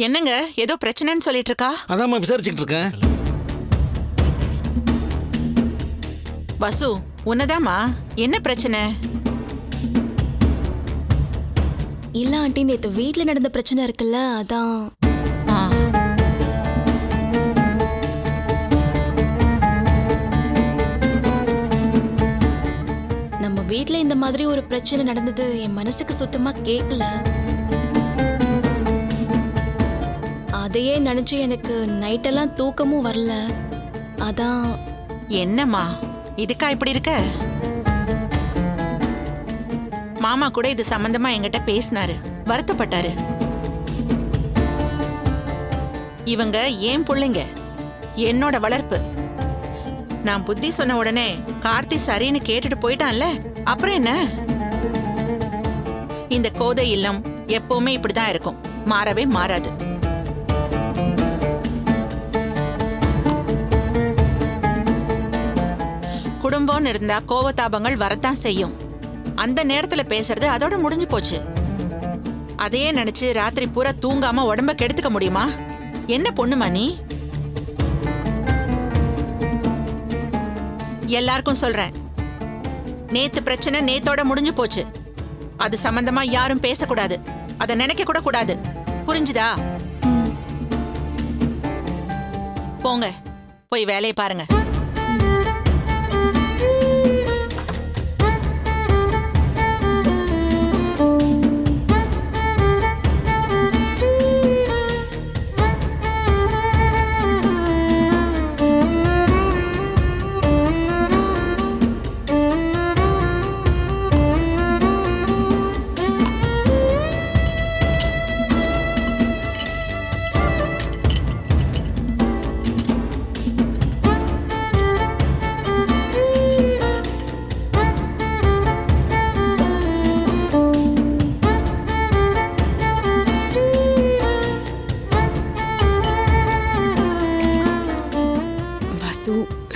என்னங்க ஏதோ பிரச்சனைன்னு சொல்லிட்டு இருக்கா? அதாம்மா விசாரிச்சுட்டு இருக்கேன். வசு, உன்னதாமா? என்ன பிரச்சனை? இல்ல ஆண்டி, நேத்து வீட்ல நடந்த பிரச்சனை இருக்குல்ல, அதான். ஆ. நம்ம வீட்ல இந்த மாதிரி ஒரு பிரச்சனை நடந்தது என் மனசுக்கு சுத்தமா கேட்கல. அதையே நினைச்சு எனக்கு நைட்டெல்லாம் தூக்கமும் வரல. அதான். என்னம்மா இதுக்கா இப்படி இருக்க? மாமா கூட இது சம்பந்தமா என்கிட்ட பேசினாரு, வருத்தப்பட்டாரு. இவங்க ஏன் பிள்ளைங்க, என்னோட வளர்ப்பு. நான் புத்தி சொன்ன உடனே கார்த்தி சரின்னு கேட்டுட்டு போயிட்டான்ல, அப்புறம் என்ன? இந்த கோதை இல்லம் எப்பவுமே இப்படிதான் இருக்கும், மாறவே மாறாது. குடும்பம்னு இருந்தா கோவத்தாபங்கள் வரத்தான் செய்யும். அந்த நேரத்துல பேசுறது அதோட முடிஞ்சு போச்சு. அதையே நினைச்சு ராத்திரி பூரா தூங்காம உடம்ப கெடுத்துக்க முடியுமா? என்ன பொண்ணுமா நீ? எல்லாருக்கும் சொல்றேன், நேத்து பிரச்சனை நேத்தோட முடிஞ்சு போச்சு. அது சம்பந்தமா யாரும் பேசக்கூடாது, அதை நினைக்க கூட கூடாது. புரிஞ்சுதா? போங்க, போய் வேலையை பாருங்க.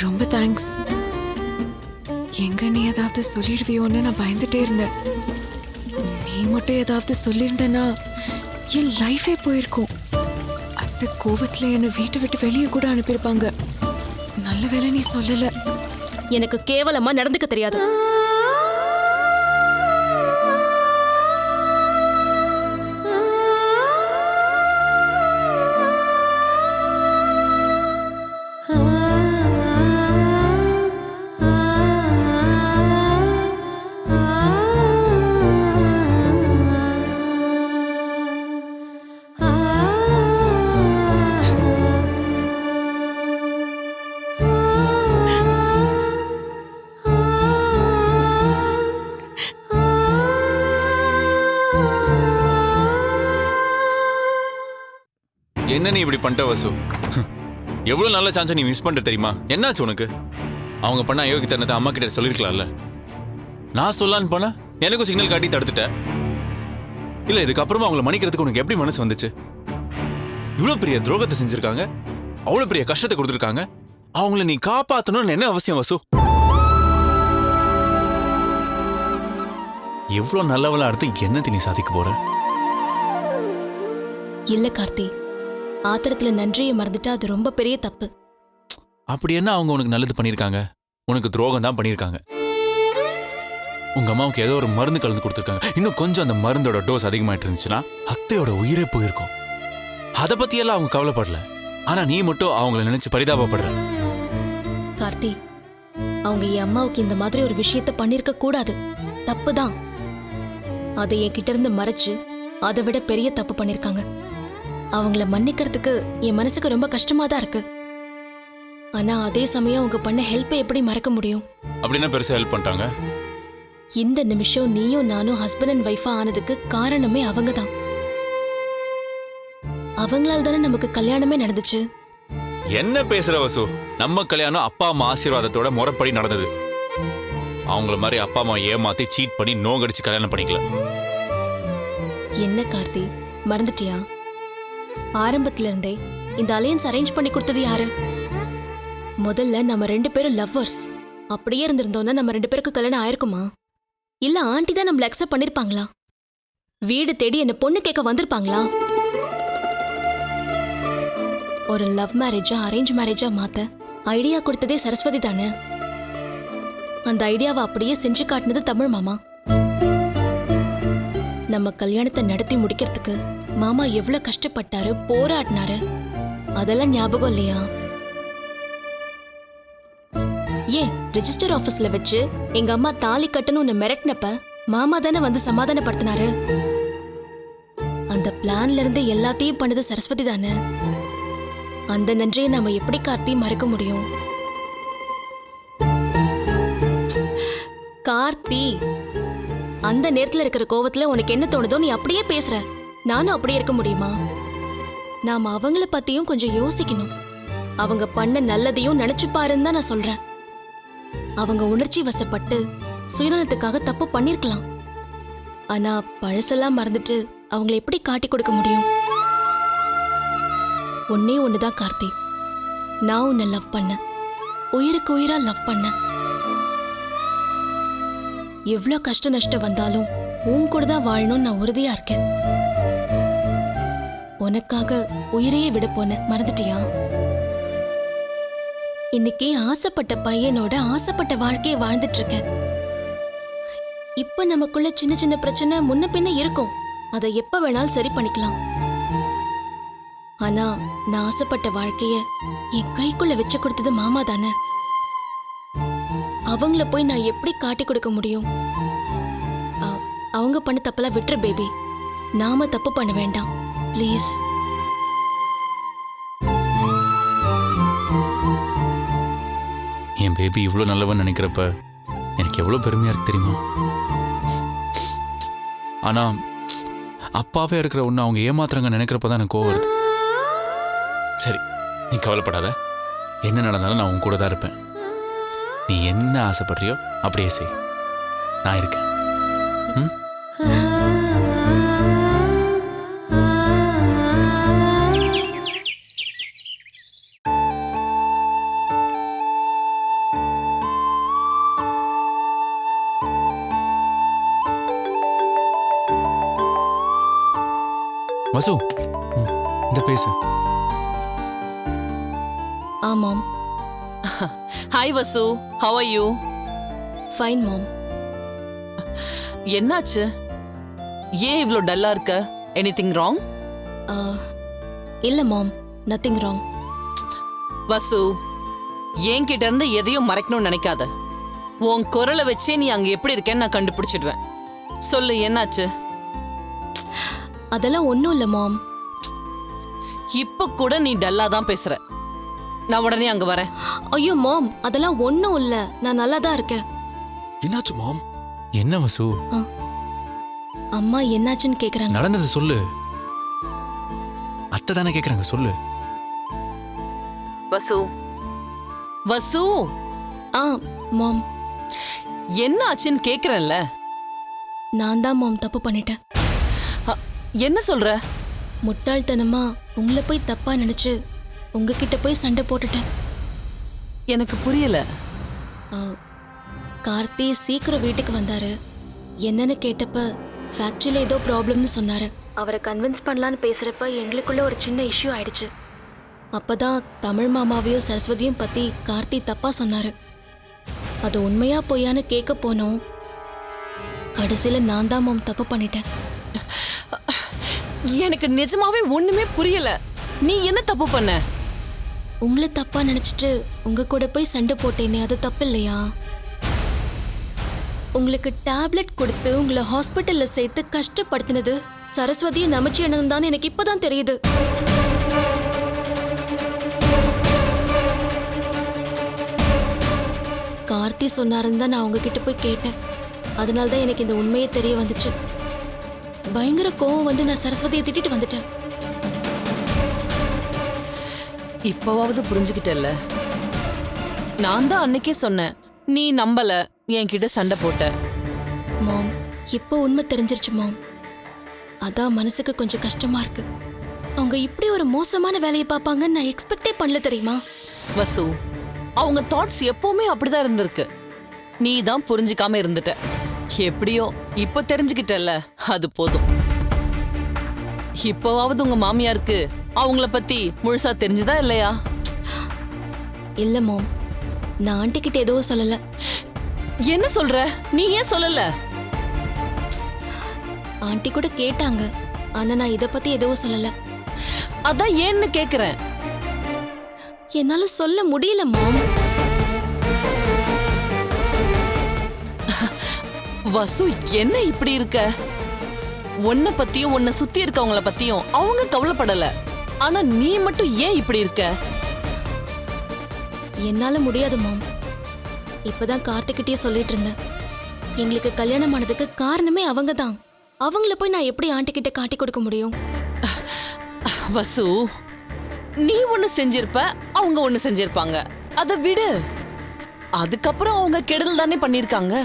ரொம்ப தேங்க்ஸ். எங்க நீ ஏதாவது சொல்லிடுவியோன்னு நான் பயந்துட்டே இருந்தேன். நீ மட்டும் ஏதாவது சொல்லியிருந்தேன்னா என் லைஃபே போயிருக்கும். அத்தை கோவத்துல என்னை வீட்டை விட்டு வெளியே கூட அனுப்பியிருப்பாங்க. நல்ல வேளை நீ சொல்லல. எனக்கு கேவலமா நடந்துக்க தெரியாது. என்ன நீ இப்படி பண்ணிட்ட வசு? எவ்வளவு நல்ல சான்ஸை நீ மிஸ் பண்ணிட்ட தெரியுமா? என்னாச்சு உனக்கு? அவங்க பண்ண அயோக்கியத்தனத்தை அம்மா கிட்ட சொல்லிருக்கலாம்ல. நான் சொல்லலான்னு போனா எனக்கும் சிக்னல் காட்டி தடுத்துட்டேன். இல்ல இதுக்கப்புறமா அவங்கள மன்னிக்கிறதுக்கு உனக்கு எப்படி மனசு வந்துச்சு? இவ்வளவு பெரிய துரோகத்தை செஞ்சிருக்காங்க, அவ்வளவு பெரிய கஷ்டத்தை கொடுத்துருக்காங்க. அவங்கள நீ காப்பாத்தணும்னு என்ன அவசியம் வசு? எவ்வளவு நல்லவளா அடுத்து என்னத்தை நீ சாதிக்க போற? இல்ல கார்த்தி, ஆத்திரத்துல நன்றியை மறந்துட்டா அது ரொம்ப பெரிய தப்பு. அப்படி என்ன அவங்க உனக்கு நல்லது பண்ணிருக்காங்க? உனக்கு துரோகம் தான் பண்ணிருக்காங்க. உங்க அம்மாவுக்கு ஏதோ ஒரு மருந்து கலந்து கொடுத்துருக்காங்க. இன்னும் கொஞ்சம் அந்த மருந்தோட டோஸ் அதிகமாயிட்டு இருந்துச்சுன்னா அத்தையோட உயிரே போயிருக்கும். அதை பத்தி எல்லாம் அவங்க கவலைப்படல. ஆனா நீ மட்டும் அவங்கள நினைச்சு பரிதாபப்படுற. கார்த்தி, அவங்க என் அம்மாவுக்கு இந்த மாதிரி ஒரு விஷயத்த பண்ணிருக்க கூடாது. தப்புதான். அதை என்கிட்ட இருந்து மறைச்சு அதை விட பெரிய தப்பு பண்ணிருக்காங்க. அவங்கள மன்னிக்கிறதுக்கு என் மனசுக்கு ரொம்ப கஷ்டமா தான் இருக்கு. ஆனா அதே சமயம் அவங்க பண்ண ஹெல்ப்பை எப்படி மறக்க முடியும்? அப்படின்னா பெருசா ஹெல்ப் பண்ணிட்டாங்க. இந்த நிமிஷம் நீயும் நானும் ஹஸ்பண்ட் அண்ட் ஒய்ஃபா ஆனதுக்கு காரணமே அவங்க தான். அவங்களால தானே நமக்கு கல்யாணமே நடந்துச்சு. என்ன பேசுற வசு? நம்ம கல்யாணம் அப்பா அம்மா ஆசீர்வாதத்தோட முறைப்படி நடந்தது. அவங்கள மாதிரி அப்பா அம்மா ஏமாத்தி சீட் பண்ணி நோகடிச்சு கல்யாணம் பண்ணிக்கல. என்ன கார்த்தி, மறந்துட்டியா? ஆரம்பத்துல இருந்தே இந்த அலையன்ஸ் அரேஞ்ச் பண்ணி கொடுத்தது யாரு? முதல்ல நம்ம 2 பேரும் லவ்வர்ஸ். அப்படியே இருந்திருந்தோம்னா நம்ம 2 பேருக்கு கல்யாணம் ஆயிருக்குமா? இல்ல ஆண்டி தான் நம்மள அக்செப்ட் பண்ணிருப்பாங்களா? வீடு தேடி என்ன பொண்ணு கேட்க வந்திருப்பாங்களா? ஒரு லவ் மேரேஜா அரேஞ்ச் மேரேஜா மாத்த ஐடியா கொடுத்ததே சரஸ்வதி தானே. அந்த ஐடியாவை அப்படியே செஞ்சு காட்டினது தமிழ் மாமா. நம்ம கல்யாணத்தை நடத்தி முடிக்கிறதுக்கு மாமா எவ்வளவு கஷ்டப்பட்டாரு, போராடினாரு, அதெல்லாம் ஞாபகம் இல்லையா? ஏன் ரெஜிஸ்டர் ஆபீஸ்ல வச்சு எங்க அம்மா தாலி கட்டணும்னு மிரட்டினப்ப மாமா தானே வந்து சமாதானப்படுத்தினாரு. அந்த பிளான்ல இருந்து எல்லாத்தையும் பண்ணது சரஸ்வதி தானே. அந்த நன்றியை நாம எப்படி கார்த்தி மறக்க முடியும்? கார்த்தி, அந்த நேரத்துல இருக்கிற கோவத்துல உனக்கு என்ன தோணுதோ நீ அப்படியே பேசுற. நானும் அப்படியே இருக்க முடியுமா? நாம அவங்கள பத்தியும் கொஞ்சம் யோசிக்கணும். அவங்க பண்ண நல்லதையும் நினைச்சு பாருன்னு தான் நான் சொல்றேன். அவங்க உணர்ச்சி வசப்பட்டு சுயநலத்துக்காக தப்பு பண்ணிருக்கலாம். ஆனா பழசெல்லாம் மறந்துட்டு அவங்களை எப்படி காட்டி கொடுக்க முடியும்? ஒன்னே ஒண்ணுதான் கார்த்தி, நான் உன்னை லவ் பண்ண, உயிருக்கு உயிரா லவ் பண்ண. எவ்வளவு கஷ்ட நஷ்டம் வந்தாலும் உன் கூட தான் வாழணும்னு நான் உறுதியா இருக்கேன். உனக்காக உயிரையே விட போன, மறந்துட்டியா? இன்னைக்கு ஆசைப்பட்ட பையனோட ஆசைப்பட்ட வாழ்க்கையை வாழ்ந்துட்டு இருக்க. இப்ப நமக்குள்ள சின்ன சின்ன பிரச்சனை முன்ன பின்ன இருக்கும். அதை எப்ப வேணாலும் சரி பண்ணிக்கலாம். ஆனா நான் ஆசைப்பட்ட வாழ்க்கைய என் கைக்குள்ள வச்சு கொடுத்தது மாமா தானே. அவங்கள போய் நான் எப்படி காட்டி கொடுக்க முடியும்? அவங்க பண்ண தப்பெல்லாம் விட்டுரு பேபி. நாம தப்பு பண்ண வேண்டாம் ப்ளீஸ். என் பேபி இவ்வளோ நல்லவன் நினைக்கிறப்ப எனக்கு எவ்வளோ பெருமையா இருக்கு தெரியுமா? ஆனா அப்பாவே இருக்கிற ஒன்று அவங்க ஏமாத்துறாங்க நினைக்கிறப்ப தான் எனக்கு கோவம் வருது. சரி, நீ கவலைப்படாத. என்ன நடந்தாலும் நான் உன் கூட தான் இருப்பேன். நீ என்ன ஆசைப்படுறியோ அப்படியே செய், நான் இருக்கேன். வசு, இந்த பேசு. ஆமாம். Hi Vasu, how are you? Fine mom. என்னாச்சு? ஏன் இவ்ளோ டல்லா இருக்க? Anything wrong? இல்ல மாம், நத்திங் ராங். வசு, என்கிட்ட இருந்து எதையும் மறைக்கணும்னு நினைக்காத. உன் குரலை வச்சே நீ அங்க எப்படி இருக்கேன்னு நான் கண்டுபிடிச்சிடுவேன். சொல்லு, என்னாச்சு? அதெல்லாம் ஒண்ணும் இல்ல மாம். இப்ப கூட நீ டல்லா தான் பேசுற. நான் உடனே அங்க வரேன். ஐயோ மாம், அதெல்லாம் ஒண்ணும் இல்ல. நான் நல்லா தான் இருக்கேன். என்னாச்சு மாம்? என்ன வசு? அம்மா என்னாச்சுன்னு கேக்குறாங்க. நடந்தது சொல்லு. அத்தை தானே கேக்குறாங்க, சொல்லு. வசு, வசு, மாம், என்ன ஆச்சுன்னு கேக்குறேன்ல. நான் தான் மாம் தப்பு பண்ணிட்டேன். என்ன சொல்ற? முட்டாள்தனமா உங்களை போய் தப்பா நினைச்சு உங்ககிட்ட போய் சண்டை போட்டுட்டேன். எனக்கு புரியல. கார்த்தி சீக்கிரம் வீட்டுக்கு வந்தாரு. என்னன்னு கேட்டப்ப ஃபேக்டரியில ஏதோ ப்ராப்ளம்னு சொன்னாரு. அவரை கன்வின்ஸ் பண்ணலான்னு பேசுறப்ப எங்களுக்குள்ள ஒரு சின்ன இஷ்யூ ஆயிடுச்சு. அப்பதான் தமிழ் மாமாவையும் சரஸ்வதியும் பத்தி கார்த்தி தப்பா சொன்னாரு. அது உண்மையா பொய்யான்னு கேட்க போனோம். கடைசியில நான் தான் மாம் தப்பு பண்ணிட்டேன். எனக்கு நிஜமாவே ஒண்ணுமே புரியல. நீ என்ன தப்பு பண்ண? உங்களை தப்பா நினைச்சிட்டு உங்க கூட போய் சண்டை போட்டேனே, அது தப்பு இல்லையா? உங்களுக்கு டேப்லெட் கொடுத்து உங்களை ஹாஸ்பிட்டல்ல சேர்த்து கஷ்டப்படுத்தினது சரஸ்வதியை நமச்சி அண்ணன் தான் எனக்கு இப்பதான் தெரியுது. கார்த்தி சொன்னாருன்னு தான் நான் உங்ககிட்ட போய் கேட்டேன். அதனால்தான் எனக்கு இந்த உண்மையே தெரிய வந்துச்சு. பயங்கர கோவம் வந்து நான் சரஸ்வதியை திட்டிட்டு வந்துட்டேன். இப்பவாவது புரிஞ்சுக்கிட்டல்ல? நான் தான் அன்னைக்கே சொன்னேன், நீ நம்பல, என்கிட்ட சண்டை போட்ட. மாம், இப்போ உண்மை தெரிஞ்சிருச்சு மாம். அதான் மனசுக்கு கொஞ்சம் கஷ்டமா இருக்கு. அவங்க இப்படி ஒரு மோசமான வேலையை பார்ப்பாங்கன்னு நான் எக்ஸ்பெக்டே பண்ணல தெரியுமா? வசு, அவங்க தாட்ஸ் எப்பவுமே அப்படிதான் இருந்திருக்கு. நீ தான் புரிஞ்சுக்காம இருந்துட்ட. எப்படியோ இப்ப தெரிஞ்சுக்கிட்டல்ல, அது போதும். இப்பவாவது உங்க மாமியாருக்கு அவங்கள பத்தி முழுசா தெரிஞ்சுதா இல்லையா? இல்ல மாம், நான் ஆண்டி கிட்ட எதுவும் சொல்லல. என்ன சொல்ற? நீ ஏன் சொல்லல? ஆண்டி கூட கேட்டாங்க, ஆனா நான் இத பத்தி எதுவும் சொல்லல. அதான் ஏன்னு கேக்குறேன். என்னால சொல்ல முடியல மாம். வசு, என்ன இப்படி இருக்க? உன்னை பத்தியும் உன்னை சுத்தி இருக்கவங்கள பத்தியும் அவங்க கவலைப்படல. ஆனா நீ மட்டும் ஏன் இப்படி இருக்க? என்னால முடியாது மாம். இப்பதான் கார்த்திகிட்டயே சொல்லிட்டு இருந்தேன். எங்களுக்கு கல்யாணம் ஆனதுக்கு காரணமே அவங்க தான். அவங்கள போய் நான் எப்படி ஆண்டி கிட்ட காட்டி கொடுக்க முடியும்? வசு, நீ ஒண்ணு செஞ்சிருப்ப, அவங்க ஒண்ணு செஞ்சிருப்பாங்க. அத விடு. அதுக்கப்புறம் அவங்க கெடுதல் தானே பண்ணிருக்காங்க.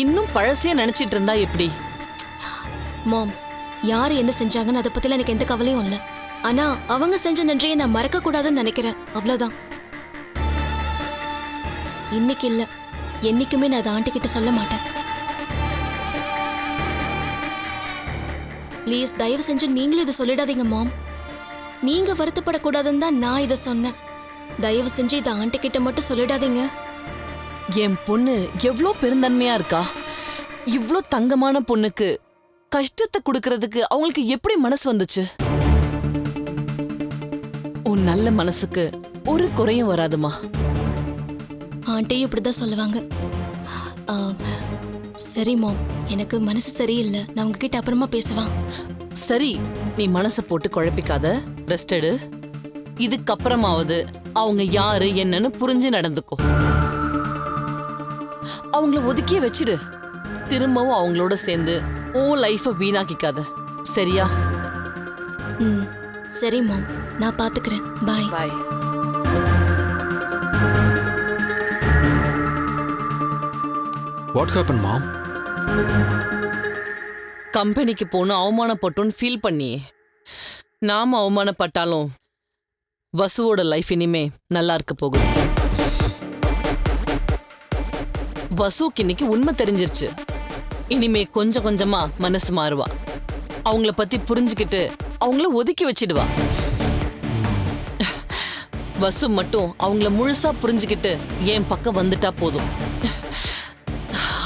இன்னும் பழசைய நினைச்சிட்டு இருந்தா எப்படி? மாம், யார் என்ன செஞ்சாங்கன்னு அதை பத்தில எனக்கு எந்த கவலையும் இல்ல. ஆனா அவங்க செஞ்ச நன்றியை நான் மறக்க கூடாதுன்னு நினைக்கிறேன், அவ்வளவுதான். இன்னைக்கு இல்ல, என்னைக்குமே நான் அதை ஆண்டி கிட்ட சொல்ல மாட்டேன். ப்ளீஸ் தயவு செஞ்சு நீங்களும் இதை சொல்லிடாதீங்க மாம். நீங்க வருத்தப்படக்கூடாதுன்னு தான் நான் இதை சொன்னேன். தயவு செஞ்சு இதை ஆண்டி கிட்ட மட்டும் சொல்லிடாதீங்க. என் பொண்ணு எவ்ளோ பெருந்தன்மையா இருக்கா. இவ்ளோ தங்கமான பொண்ணுக்கு கஷ்டத்தை கொடுக்கறதுக்கு அவங்களுக்கு எப்படி மனசு வந்துச்சு? உன் நல்ல மனசுக்கு ஒரு குறையும் வராதுமா. ஆண்டியும் இப்படிதான் சொல்லுவாங்க. ஆ, சரி மாம், எனக்கு மனசு சரியில்லை. நான் உங்ககிட்ட அப்புறமா பேசுவா. சரி, நீ மனசை போட்டு குழப்பிக்காத, ரெஸ்ட் எடு. இதுக்கப்புறமாவது அவங்க யாரு என்னன்னு புரிஞ்சு நடந்துக்கோ. அவங்கள ஒதுக்கியே வச்சிடு. திரும்பவும் அவங்களோட சேர்ந்து உன் லைஃபை வீணாக்கிக்காத, சரியா? ம், சரி மாம், நான் பாத்துக்கிறேன். பாய். பாய். வாட் ஹேப்பன் மாம்? கம்பெனிக்கு போன அவமானப்பட்டோன்னு ஃபீல் பண்ணியே. நாம அவமானப்பட்டாலும் வசுவோட லைஃப் இனிமே நல்லா இருக்க போகுது. வசுக்கு இன்னைக்கு உண்மை தெரிஞ்சிருச்சு. இனிமே கொஞ்சம் கொஞ்சமா மனசு மாறுவா. அவங்கள பத்தி புரிஞ்சுக்கிட்டு அவங்கள ஒதுக்கி வச்சிடுவா. வசு மட்டும் அவங்கள முழுசா புரிஞ்சுக்கிட்டு என் பக்கம் வந்துட்டா போதும்.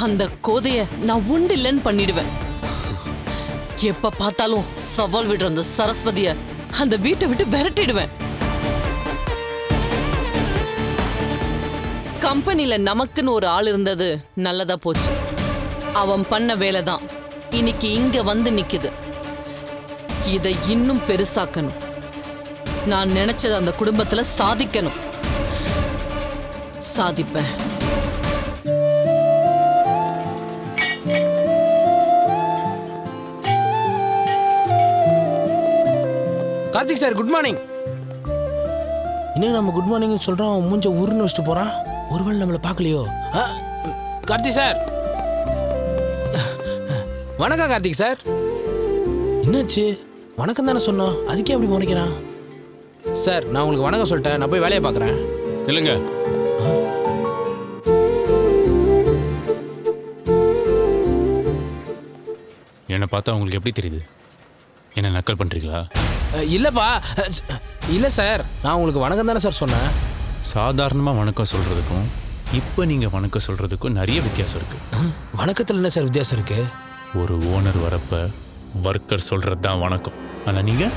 அந்த கோதைய நான் உண்டு இல்லைன்னு பண்ணிடுவேன். எப்ப பார்த்தாலும் சவால் விடுற அந்த சரஸ்வதிய அந்த வீட்டை விட்டு விரட்டிடுவேன். கம்பெனில நமக்குன்னு ஒரு ஆள் இருந்தது நல்லதா போச்சு. அவன் பண்ண வேலைதான் இன்னைக்கு இங்க வந்து நிக்குது. இதை இன்னும் பெருசாக்கணும். நான் நினைச்சது அந்த குடும்பத்துல சாதிக்கணும். சாதிப்பேன். Karthik sir, good morning. இன்னும் நம்ம குட் மார்னிங் சொல்றோம், அவன் மூஞ்ச உருன்னு வச்சுட்டு போறான். ஒருவேளை நம்மளை பார்க்கலையோ? கார்த்திக் சார், வணக்கம். கார்த்திக் சார், என்னாச்சு? வணக்கம் தானே சொன்னோம், அதுக்கே அப்படி முறைக்கிறான்? சார், நான் உங்களுக்கு வணக்கம் சொல்லிட்டேன், நான் போய் வேலையை பார்க்குறேன். இல்லைங்க, என்னை பார்த்தா உங்களுக்கு எப்படி தெரியுது? என்ன நக்கல் பண்றீங்களா? இல்லைப்பா, இல்லை சார், நான் உங்களுக்கு வணக்கம் தானே சார் சொன்னேன். சாதாரணமாக வணக்கம் சொல்றதுக்கும் இப்போ நீங்கள் வணக்கம் சொல்றதுக்கும் நிறைய வித்தியாசம் இருக்கு. வணக்கத்தில் என்ன சார் வித்தியாசம் இருக்கு? ஒரு ஓனர் வரப்ப ஒர்க்கர் சொல்றது தான் வணக்கம். ஆனால் நீங்கள்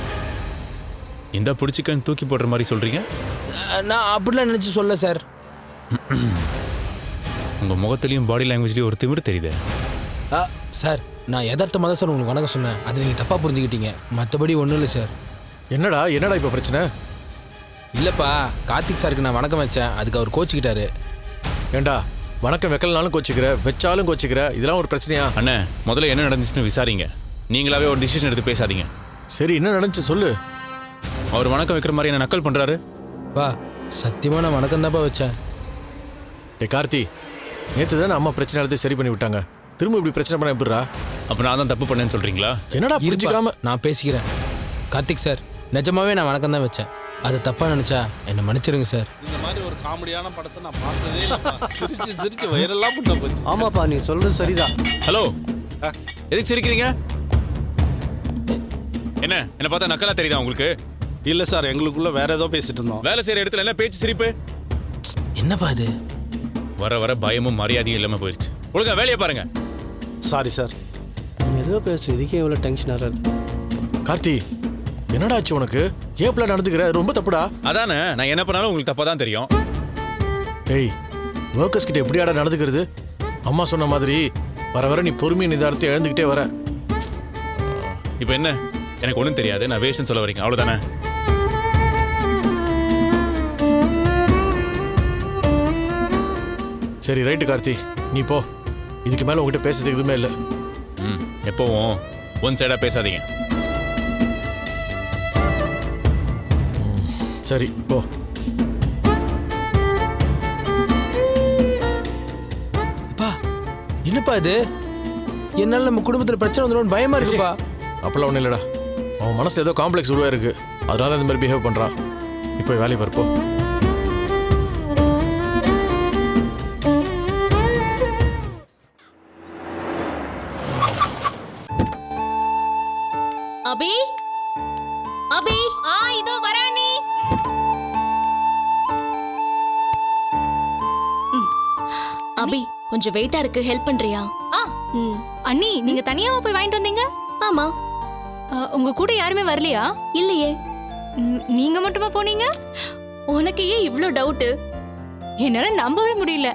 இந்த பிடிச்சிக்கன்னு தூக்கி போடுற மாதிரி சொல்றீங்க. நான் அப்படிலாம் நினச்சி சொல்ல சார். உங்கள் முகத்துலேயும் பாடி லாங்குவேஜ்லேயும் ஒரு திமிரு தெரியுது. சார், நான் யதார்த்தமாக தான் சார் உங்களுக்கு வணக்கம் சொன்னேன். அது நீங்கள் தப்பாக புரிஞ்சுக்கிட்டீங்க, மற்றபடி ஒன்றும் இல்லை சார். என்னடா இப்போ பிரச்சனை? இல்லைப்பா, கார்த்திக் சாருக்கு நான் வணக்கம் வச்சேன், அதுக்கு அவர் கோச்சிக்கிட்டாரு. ஏண்டா, வணக்கம் வைக்கலனாலும் கோச்சிக்கிற, வச்சாலும் கோச்சிக்கிற, இதெல்லாம் ஒரு பிரச்சனையா? அண்ணே, முதல்ல என்ன நடந்துச்சுன்னு விசாரிங்க. நீங்களாவே ஒரு டிசிஷன் எடுத்து பேசாதீங்க. சரி, என்ன நடந்துச்சு சொல்லு. அவர் வணக்கம் வைக்கிற மாதிரி என்ன நக்கல் பண்ணுறாரு. பா, சத்தியமாக நான் வணக்கம் தான்ப்பா வச்சேன். கார்த்தி, நேற்று தானே அம்மா பிரச்சனை எடுத்து சரி பண்ணி விட்டாங்க, திரும்ப இப்படி பிரச்சனை பண்ண எப்படிரா? அப்போ நான் தான் தப்பு பண்ணேன்னு சொல்கிறீங்களா? என்னடா இருக்காம புரிஞ்சுக்காம? நான் பேசிக்கிறேன். கார்த்திக் சார், நிஜமாவே நான் வணக்கம் தான் வச்சேன். அது தப்பாக நினச்சா என்னை மன்னிச்சிருங்க சார். இந்த மாதிரி ஒரு காமெடியான படத்தை நான் பார்த்ததே இல்லைப்பா. சிரிச்சு சிரிச்சு வயிறெல்லாம் புண்ணா போச்சு. ஆமாப்பா, நீ சொல்றது சரிதான். ஹலோ, எதுக்கு சிரிக்கிறீங்க? என்ன பார்த்தா நக்கலா தெரியுதா உங்களுக்கு? இல்ல சார், எங்களுக்குள்ள வேற ஏதோ பேசிட்டு இருந்தோம். வேலை செய்யற இடத்துல என்ன பேச்சு சிரிப்பு? என்னப்பா இது? வர வர பயமும் மரியாதையும் இல்லாம போயிருச்சு. ஒழுங்கா வேலையை பாருங்க. Sorry sir. ஏதோ பேசு, இதுக்கே எவ்வளோ டென்ஷன் ஆகிறது. கார்த்தி, என்னடா ஆச்சு உனக்கு? ஏன் இப்படி நடந்துக்கிற? ரொம்ப தப்புடா. அதானே, நான் என்ன பண்ணாலும் உங்களுக்கு தப்பா தான் தெரியும். டேய், ஒர்க்கர்ஸ் கிட்ட எப்படியாடா நடந்துக்கிறது? அம்மா சொன்ன மாதிரி வர வர நீ பொறுமையை நிதானத்தை இழந்துக்கிட்டே வர. இப்போ என்ன, எனக்கு ஒன்றும் தெரியாது, நான் வேஷன் சொல்ல வரீங்க, அவ்வளோதானே? சரி ரைட்டு கார்த்தி, நீ போ. இதுக்கு மேல உங்ககிட்ட பேசுறதுக்கு எதுவுமே இல்லை. ம், எப்பவும் ஒன் சைடா பேசாதீங்க. சரி போ. அப்பா, என்னப்பா இது? என்னால நம்ம குடும்பத்துல பிரச்சனை வந்துடும் பயமா இருக்குப்பா. அப்பெல்லாம் ஒன்றும் இல்லைடா. அவன் மனசுல ஏதோ காம்ப்ளெக்ஸ் உருவாயிருக்கு, அதனால இந்த மாதிரி பிஹேவ் பண்றான். இப்போ வேலையை பார்ப்போ. அபி, அபி, இதோ வரேன் நீ. அபி, கொஞ்சம் வெயிட்டா இருக்கு, ஹெல்ப் பண்றியா? அண்ணி, நீங்க தனியாவா போய் வாங்கிட்டு வந்தீங்க? ஆமா. உங்க கூட யாருமே வரலையா? இல்லையே. நீங்க மட்டுமா போனீங்க? உனக்கு ஏன் இவ்ளோ டவுட்? என்னால நம்பவே முடியல.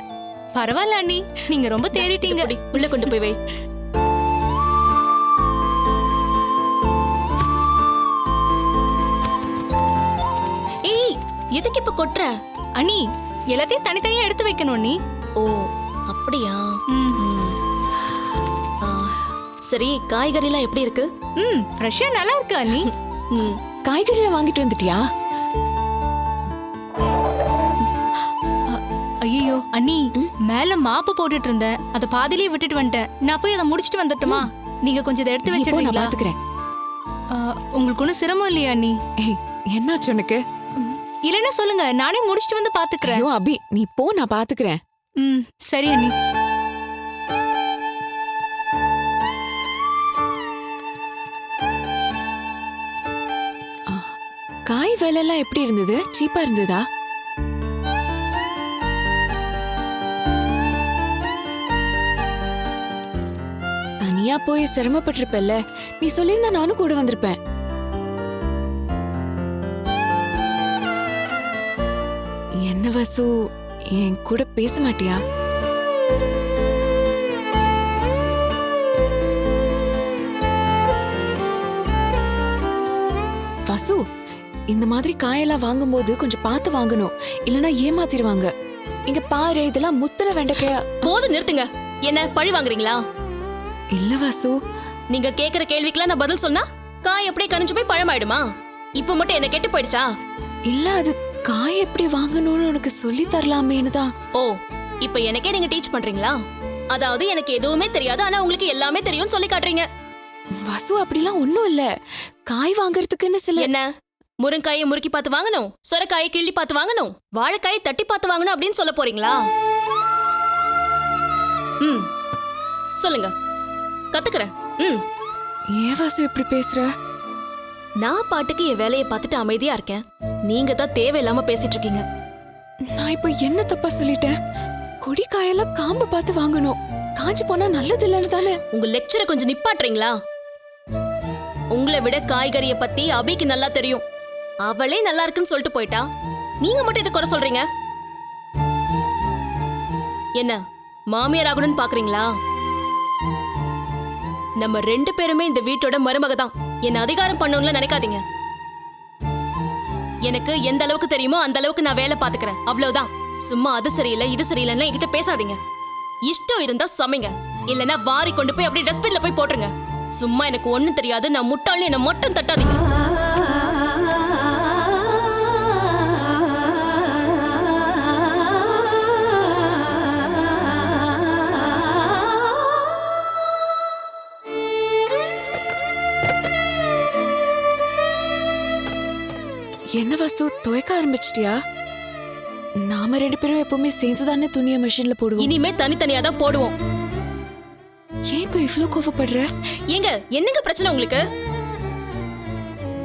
பரவாயில்ல அண்ணி, நீங்க ரொம்ப தேறிட்டீங்க. உள்ள கொண்டு போய் வை. ஏய், எதுக்கு இப்ப கொட்ற? அண்ணி, எல்லாத்தையும் தனித்தனியா எடுத்து வைக்கணும் அண்ணி. ஓ, அப்படியா? சரி, காய்கறிலாம் எப்படி இருக்கு? ஃப்ரெஷ்ஷா நல்லா இருக்கு அண்ணி. காய்கறியை வாங்கிட்டு வந்துட்டியா? ஐயோ அண்ணி, மேல மாப்பு போட்டுட்டு இருந்தேன், அத பாதியிலே விட்டுட்டு வந்துட்டேன். நான் போய் அதை முடிச்சிட்டு வந்துட்டுமா? நீங்க கொஞ்சம் இதை எடுத்து நான் வச்சிடுறீங்களா? பாத்துக்கிறேன். உங்களுக்கு ஒன்றும் சிரமம் இல்லையா அண்ணி? என்னாச்சு உனக்கு? இல்லைன்னா சொல்லுங்க, நானே முடிச்சிட்டு வந்து பாத்துக்கிறேன். ஐயோ அபி, நீ போ, நான் பாத்துக்கிறேன். சரி அண்ணி. காய் விலை எல்லாம் எப்படி இருந்தது? சீப்பா இருந்ததா? தனியா போய் சிரமப்பட்டிருப்பல்ல, நீ சொல்லியிருந்தா நானும் கூட வந்திருப்பேன். என்ன வசு, என் கூட பேச மாட்டியா? வசு, இந்த மாதிரி காயெல்லாம் வாங்கும்போது கொஞ்சம் பார்த்து வாங்கணும், இல்லனா ஏமாத்திடுவாங்க. இங்க பாரு, இதெல்லாம் முத்தின வெண்டைக்காயா. போது நிறுத்துங்க. என்ன பழி வாங்குறீங்களா? இல்ல வசு, நீங்க கேக்குற கேள்விக்கெல்லாம் நான் பதில் சொன்னா காய் எப்படி கனிஞ்சு போய் பழமாயிடுமா? இப்ப மட்டும் என்ன கெட்டு போயிடுச்சா? இல்ல, அது காய் எப்படி வாங்கணும்னு உனக்கு சொல்லி தரலாமேன்னு தான். ஓ, இப்ப எனக்கே நீங்க டீச் பண்றீங்களா? அதாவது எனக்கு எதுவுமே தெரியாது, ஆனா உங்களுக்கு எல்லாமே தெரியும்னு சொல்லி காட்டுறீங்க. வசு, அப்படிலாம் ஒண்ணும் இல்ல. காய் வாங்குறதுக்குன்னு சில என்ன, முருங்காயை முறுக்கி பார்த்து வாங்கணும், சொரக்காயை கிள்ளி பார்த்து வாங்கணும், வாழைக்காயை தட்டி பார்த்து வாங்கணும் அப்படின்னு சொல்ல போறீங்களா? சொல்லுங்க, கத்துக்கிறேன். ஏன் வசு இப்படி பேசுற? நான் பாட்டுக்கு என் வேலையை பார்த்துட்டு அமைதியா இருக்கேன், நீங்க தான் தேவையில்லாம பேசிட்டு இருக்கீங்க. நான் இப்ப என்ன தப்பா சொல்லிட்டேன்? கொடி காயெல்லாம் காம்பு பார்த்து வாங்கணும், காஞ்சி போனா நல்லது இல்லைன்னு தானே. உங்க லெக்சரை கொஞ்சம் நிப்பாட்டுறீங்களா? உங்களை விட காய்கறியை பத்தி அபிக்கு நல்லா தெரியும். அவளே நல்லா இருக்குன்னு சொல்லிட்டு போயிட்டா, நீங்க மட்டும் இதை குறை சொல்றீங்க. என்ன மாமியார் ஆகணும்னு பாக்குறீங்களா? நம்ம 2 பேருமே இந்த வீட்டோட மருமக தான். என்ன அதிகாரம் பண்ணணும்னு நினைக்காதீங்க. எனக்கு எந்த அளவுக்கு தெரியுமோ அந்த அளவுக்கு நான் வேலை பாத்துக்கிறேன், அவ்வளவுதான். சும்மா அது சரியில்லை இது சரியில்லைன்னு என்கிட்ட பேசாதீங்க. இஷ்டம் இருந்தா சமைங்க, இல்லைன்னா வாரி கொண்டு போய் அப்படியே டஸ்ட்பின்ல போய் போட்டுருங்க. சும்மா எனக்கு ஒண்ணும் தெரியாது, நான் முட்டாள்னு என்ன மட்டும் தட்டாதீங்க. என்ன வசு, துவைக்க ஆரம்பிச்சிட்டியா? நாம 2 பேரும் எப்பவுமே சேர்ந்துதானே துணியை மெஷின்ல போடுவோம். இனிமே தனித்தனியா தான் போடுவோம். ஏன் இப்ப இவ்ளோ கோவப்படுற? ஏங்க, என்னங்க பிரச்சனை உங்களுக்கு?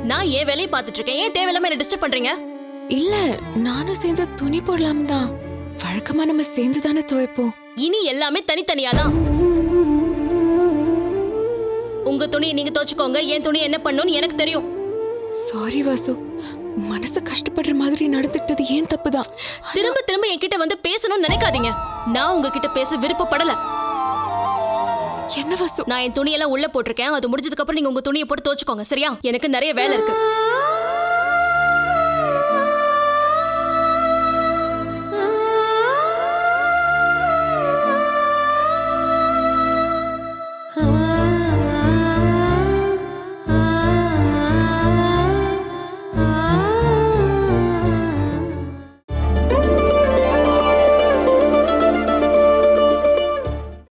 நான் ஏன் வேலையை பார்த்துட்டு இருக்கேன், ஏன் தேவையில்லாம என்ன டிஸ்டர்ப் பண்றீங்க? இல்ல நானும் சேர்ந்து துணி போடலாம் தான். வழக்கமா நம்ம சேர்ந்து தானே துவைப்போம். இனி எல்லாமே தனித்தனியா தான். உங்க துணியை நீங்க துவைச்சுக்கோங்க, என் துணி என்ன பண்ணுன்னு எனக்கு தெரியும். சாரி வாசு, மனசு கஷ்டப்படுற மாதிரி நடந்துக்கிட்டது ஏன் தப்பு தான். திரும்ப திரும்ப என்கிட்ட வந்து பேசணும்னு நினைக்காதீங்க. நான் உங்ககிட்ட பேச விருப்பப்படல. என்ன வாசு? நான் என் துணியெல்லாம் உள்ள போட்டிருக்கேன். அது முடிஞ்சதுக்கு அப்புறம் நீங்க உங்க துணியை போட்டு துவைச்சுக்கோங்க, சரியா? எனக்கு நிறைய வேலை இருக்கு.